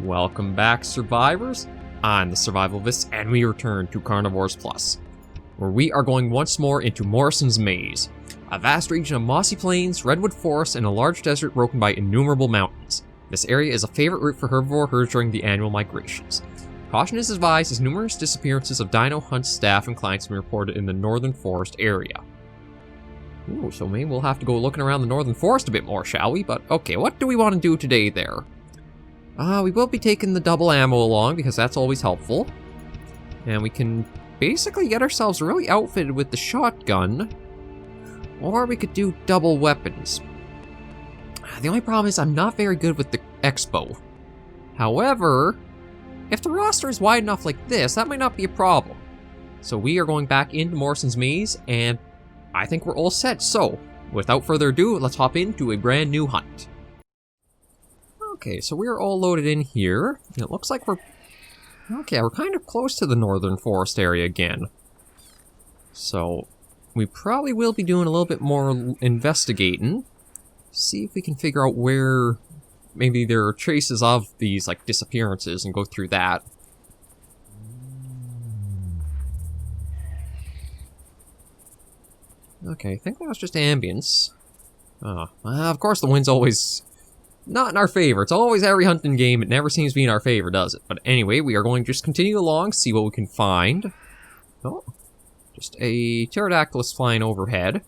Welcome back, survivors. I'm the SurvivalVis, and we return to Carnivores Plus, where we are going once more into Morrison's Maze, a vast region of mossy plains, redwood forests, and a large desert broken by innumerable mountains. This area is a favorite route for herbivore herds during the annual migrations. Caution is advised as numerous disappearances of dino hunt staff and clients have been reported in the northern forest area. Ooh, so maybe we'll have to go looking around the northern forest a bit more, shall we? But okay, what do we want to do today there? We will be taking the double ammo along because that's always helpful. And we can basically get ourselves really outfitted with the shotgun. Or we could do double weapons. The only problem is I'm not very good with the X-bow. However, if the roster is wide enough like this, that might not be a problem. So we are going back into Morrison's Maze, and I think we're all set. So, without further ado, let's hop into a brand new hunt. Okay, so we're all loaded in here. It looks like we're kind of close to the northern forest area again. So, we probably will be doing a little bit more investigating. See if we can figure out where maybe there are traces of these, like, disappearances and go through that. Okay, I think that was just ambience. Of course the wind's always not in our favor. It's always every hunting game. It never seems to be in our favor, does it? But anyway, we are going to just continue along, see what we can find. Oh, just a pterodactyl is flying overhead.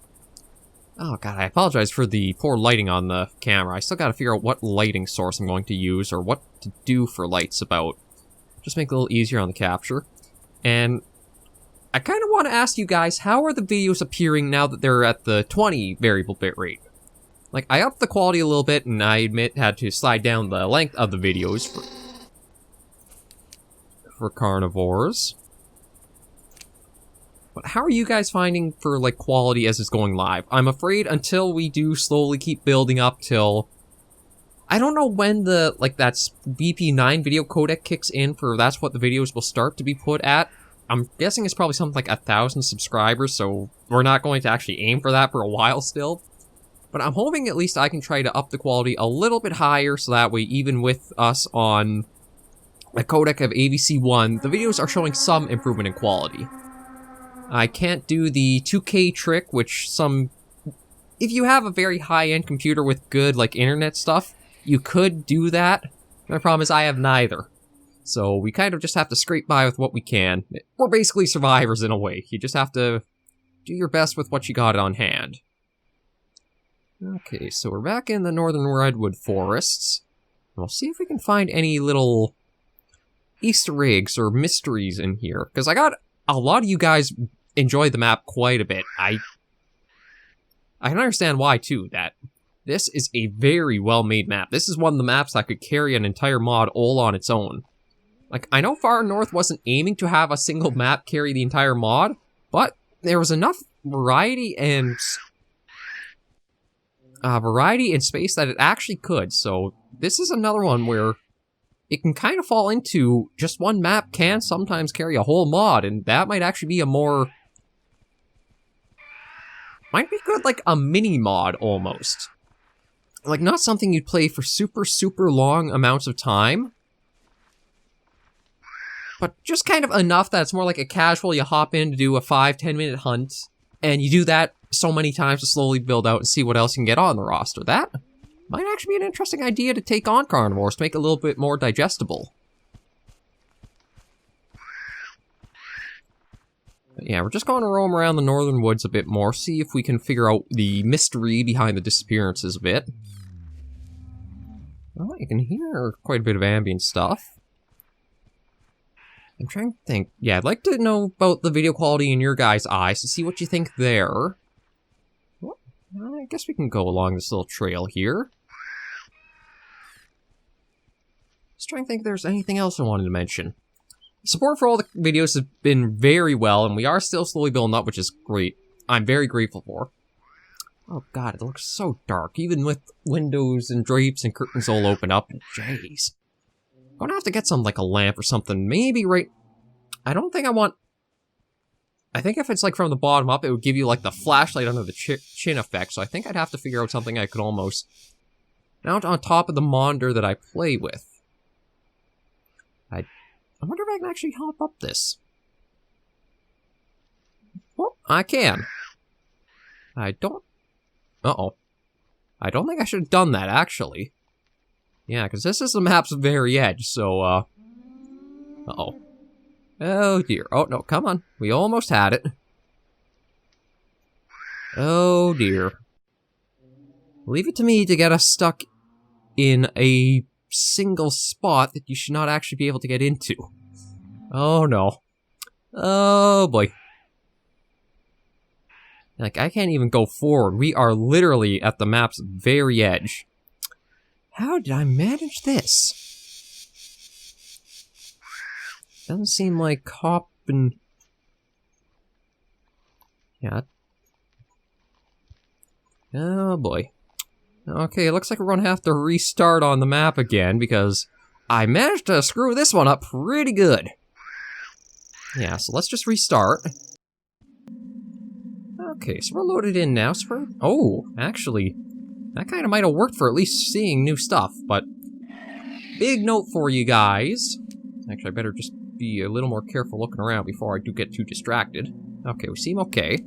Oh god, I apologize for the poor lighting on the camera. I still gotta figure out what lighting source I'm going to use, or what to do for lights about. Just make it a little easier on the capture. And I kind of want to ask you guys, how are the videos appearing now that they're at the 20 variable bitrate? Like, I upped the quality a little bit, and I admit had to slide down the length of the videos for Carnivores. But how are you guys finding for, like, quality as it's going live? I'm afraid until we do slowly keep building up till... I don't know when the, like, that's BP9 video codec kicks in for that's what the videos will start to be put at. I'm guessing it's probably something like 1,000 subscribers, so we're not going to actually aim for that for a while still. But I'm hoping at least I can try to up the quality a little bit higher, so that way even with us on a codec of AVC1, the videos are showing some improvement in quality. I can't do the 2K trick, which if you have a very high-end computer with good, like, internet stuff, you could do that. My problem is I have neither. So we kind of just have to scrape by with what we can. We're basically survivors in a way. You just have to do your best with what you got on hand. Okay, so we're back in the northern redwood forests. We'll see if we can find any little Easter eggs or mysteries in here. Because I got a lot of you guys enjoy the map quite a bit. I can understand why, too, that this is a very well-made map. This is one of the maps that could carry an entire mod all on its own. Like, I know Far North wasn't aiming to have a single map carry the entire mod, but there was enough variety and space that it actually could, so this is another one where it can kind of fall into just one map can sometimes carry a whole mod, and that might actually be might be good, like a mini mod almost. Like, not something you'd play for super, super long amounts of time, but just kind of enough that it's more like a casual, you hop in to do a 5-10 minute hunt, and you do that so many times to slowly build out and see what else you can get on the roster. That might actually be an interesting idea to take on Carnivores, to make it a little bit more digestible. But yeah, we're just going to roam around the northern woods a bit more, see if we can figure out the mystery behind the disappearances a bit. Well, you can hear quite a bit of ambient stuff. I'm trying to think. Yeah, I'd like to know about the video quality in your guys' eyes to see what you think there. Well, I guess we can go along this little trail here. Just trying to think if there's anything else I wanted to mention. Support for all the videos has been very well, and we are still slowly building up, which is great. I'm very grateful for. Oh god, it looks so dark, even with windows and drapes and curtains all open up. Jeez. I'm gonna have to get some, like, a lamp or something. Maybe right... I don't think I want... I think if it's, like, from the bottom up, it would give you, like, the flashlight under the chin effect. So I think I'd have to figure out something I could almost mount on top of the monitor that I play with. I wonder if I can actually hop up this. Well, I can. I don't... Uh-oh. I don't think I should have done that, actually. Yeah, because this is the map's very edge, so, uh-oh. Oh, dear. Oh, no, come on. We almost had it. Oh, dear. Leave it to me to get us stuck in a single spot that you should not actually be able to get into. Oh, no. Oh, boy. Like, I can't even go forward. We are literally at the map's very edge. How did I manage this? Doesn't seem like hopping... Yeah. Oh, boy. Okay, it looks like we're gonna have to restart on the map again, because I managed to screw this one up pretty good. Yeah, so let's just restart. Okay, so we're loaded in now, so we're... Oh, actually, that kind of might have worked for at least seeing new stuff, but... Big note for you guys. Actually, I better just be a little more careful looking around before I do get too distracted. Okay, we seem okay.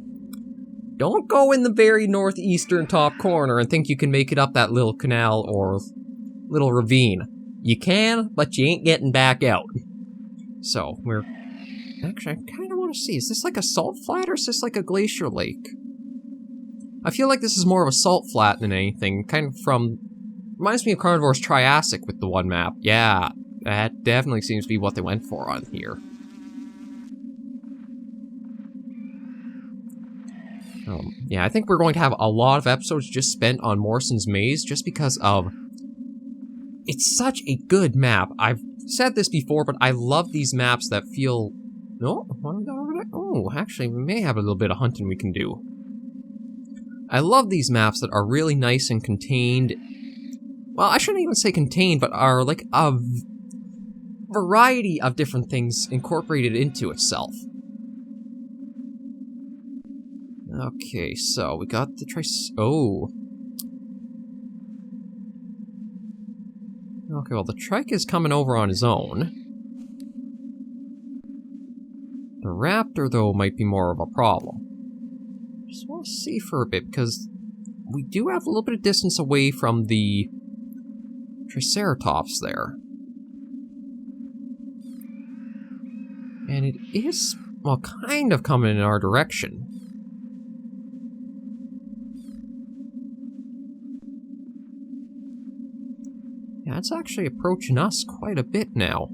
Don't go in the very northeastern top corner and think you can make it up that little canal or little ravine. You can, but you ain't getting back out. So, we're... Actually, I kind of want to see, is this like a salt flat or is this like a glacier lake? I feel like this is more of a salt flat than anything, kind of from... Reminds me of Carnivores Triassic with the one map. Yeah, that definitely seems to be what they went for on here. Yeah, I think we're going to have a lot of episodes just spent on Morrison's Maze just because of... It's such a good map. I've said this before, but I love these maps that feel... Oh, what do we got over there? Oh, actually, we may have a little bit of hunting we can do. I love these maps that are really nice and contained. Well, I shouldn't even say contained, but are like a variety of different things incorporated into itself. Okay, so we got the Oh. Okay, well, the trike is coming over on his own. The raptor, though, might be more of a problem. Just want to see for a bit, because we do have a little bit of distance away from the Triceratops there. And it is, well, kind of coming in our direction. Yeah, it's actually approaching us quite a bit now.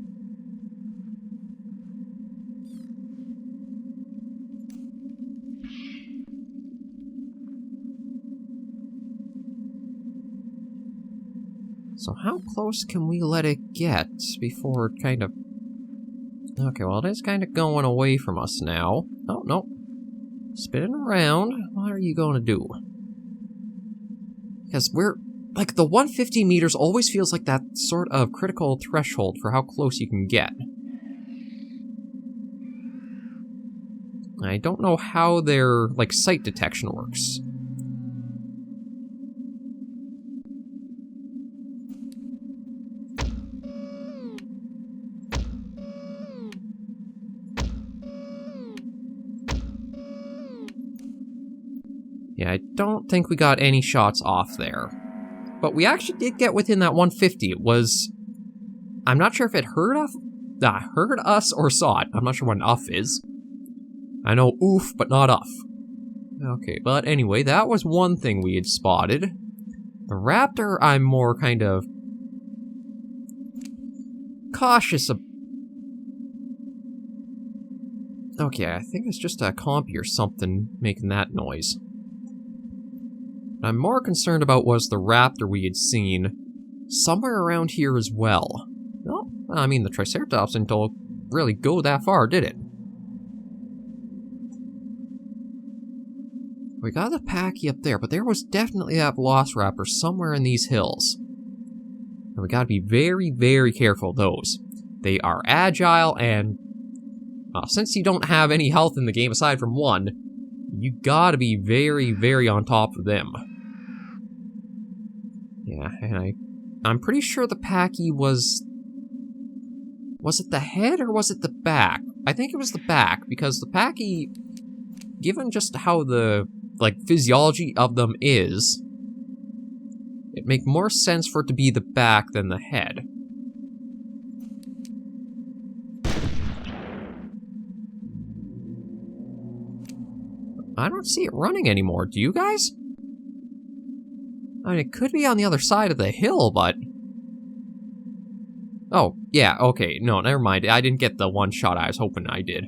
So how close can we let it get before it kind of... Okay, well, it is kind of going away from us now. Oh, no. Spinning around. What are you going to do? Because we're... Like, the 150 meters always feels like that sort of critical threshold for how close you can get. I don't know how their, like, sight detection works. Yeah, I don't think we got any shots off there. But we actually did get within that 150. It was... I'm not sure if it heard us or saw it. I'm not sure what an uff is. I know oof, but not uff. Okay, but anyway, that was one thing we had spotted. The raptor, I'm more kind of... cautious of... Okay, I think it's just a compy or something making that noise. What I'm more concerned about was the raptor we had seen somewhere around here as well. Well, I mean, the Triceratops didn't really go that far, did it? We got the Packy up there, but there was definitely that Velociraptor somewhere in these hills. And we gotta be very, very careful of those. They are agile, and since you don't have any health in the game aside from one, you gotta be very, very on top of them. Yeah, and I'm pretty sure the Packy was Was it the head or was it the back? I think it was the back, because the Packy, given just how the, like, physiology of them is, it'd make more sense for it to be the back than the head. I don't see it running anymore, do you guys? I mean, it could be on the other side of the hill, but... Oh, yeah, okay, no, never mind. I didn't get the one shot I was hoping I did.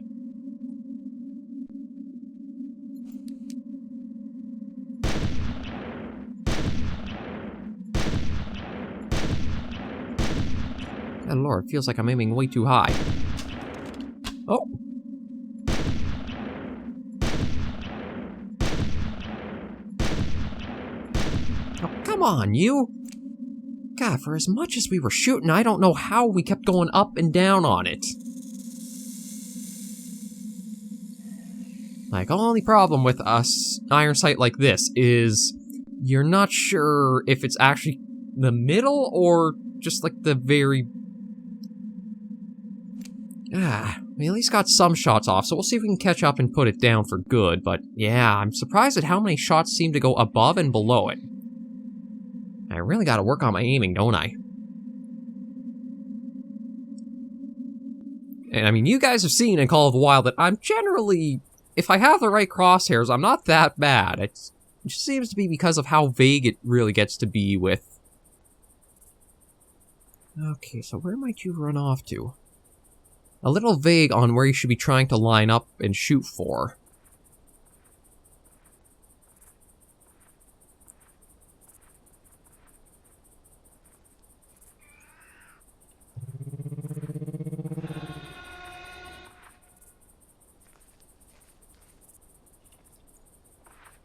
Good lord, it feels like I'm aiming way too high. Oh! Oh, come on, you! God, for as much as we were shooting, I don't know how we kept going up and down on it. Like, only problem with us iron sight like this is you're not sure if it's actually the middle or just like the very... we at least got some shots off, so we'll see if we can catch up and put it down for good, but yeah, I'm surprised at how many shots seem to go above and below it. I really gotta work on my aiming, don't I? And I mean, you guys have seen in Call of the Wild that I'm generally, if I have the right crosshairs, I'm not that bad. It just seems to be because of how vague it really gets to be with... Okay, so where might you run off to? A little vague on where you should be trying to line up and shoot for.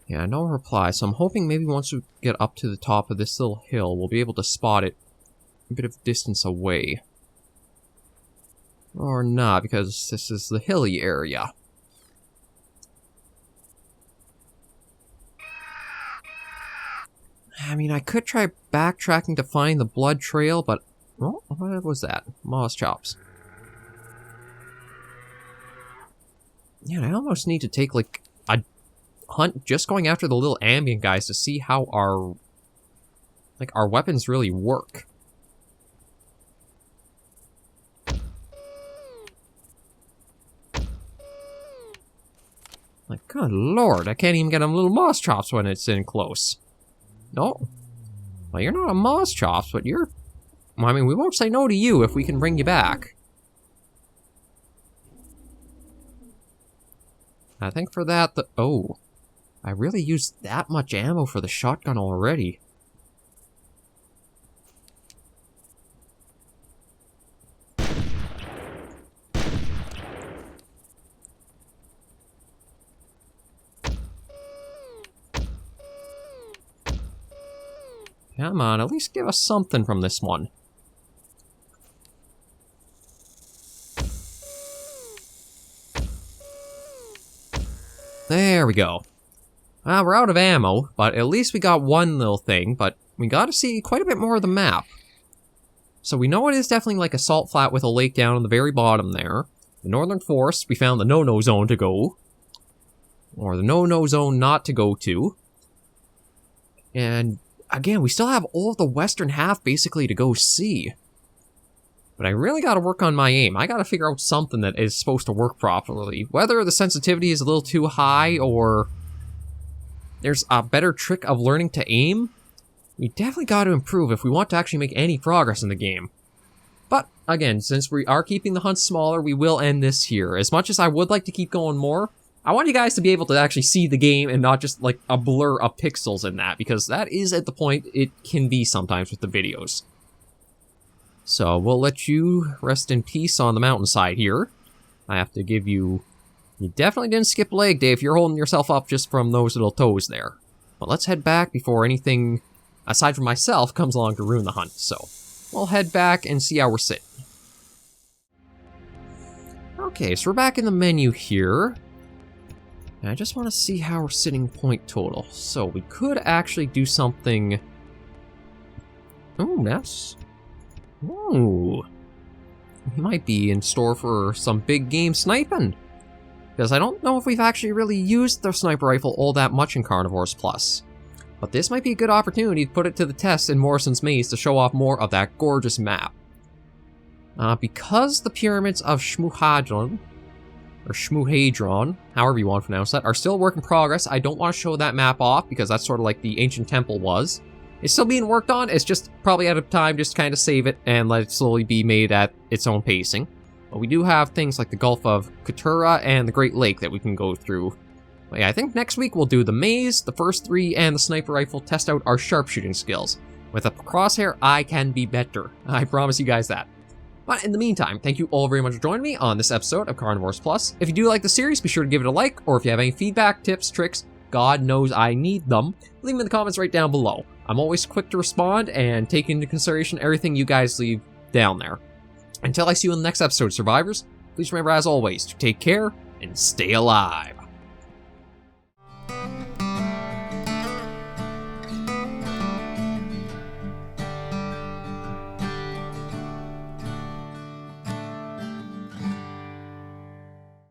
Yeah, no reply, so I'm hoping maybe once we get up to the top of this little hill, we'll be able to spot it a bit of distance away. Or not, because this is the hilly area. I mean, I could try backtracking to find the blood trail, but... Oh, what was that? Moss chops. Yeah, I almost need to take, like, a hunt just going after the little ambient guys to see how our... like, our weapons really work. Like, good lord, I can't even get them little moss chops when it's in close. No. Well, you're not a moss chops, but you're... Well, I mean, we won't say no to you if we can bring you back. I think for that, the... Oh. I really used that much ammo for the shotgun already. Come on, at least give us something from this one. There we go. Well, we're out of ammo, but at least we got one little thing, but we got to see quite a bit more of the map. So we know it is definitely like a salt flat with a lake down on the very bottom there. The northern forest, we found the no-no zone to go. Or the no-no zone not to go to. And... again, we still have all of the western half basically to go see. But I really gotta work on my aim. I gotta figure out something that is supposed to work properly. Whether the sensitivity is a little too high or there's a better trick of learning to aim, we definitely gotta improve if we want to actually make any progress in the game. But, again, since we are keeping the hunt smaller, we will end this here. As much as I would like to keep going more, I want you guys to be able to actually see the game and not just like a blur of pixels in that, because that is at the point it can be sometimes with the videos. So we'll let you rest in peace on the mountainside here. I have to give you... You definitely didn't skip leg day if you're holding yourself up just from those little toes there. But let's head back before anything, aside from myself, comes along to ruin the hunt. So we'll head back and see how we're sitting. Okay, so we're back in the menu here. And I just want to see how we're sitting point total. So we could actually do something... Oh, that's... Ooh. we might be in store for some big game sniping. Because I don't know if we've actually really used the sniper rifle all that much in Carnivores Plus. But this might be a good opportunity to put it to the test in Morrison's Maze to show off more of that gorgeous map. Because the pyramids of Shmuhadron, or Shmuhadron, however you want to pronounce that, are still a work in progress, I don't want to show that map off because that's sort of like the ancient temple was. It's still being worked on, it's just probably out of time, just kind of save it and let it slowly be made at its own pacing. But we do have things like the Gulf of Keturah and the Great Lake that we can go through. But yeah, I think next week we'll do the maze, the first 3, and the sniper rifle, test out our sharpshooting skills. With a crosshair, I can be better. I promise you guys that. But in the meantime, thank you all very much for joining me on this episode of Carnivores Plus. If you do like the series, be sure to give it a like, or if you have any feedback, tips, tricks, God knows I need them, leave them in the comments right down below. I'm always quick to respond and take into consideration everything you guys leave down there. Until I see you in the next episode, Survivors, please remember as always to take care and stay alive.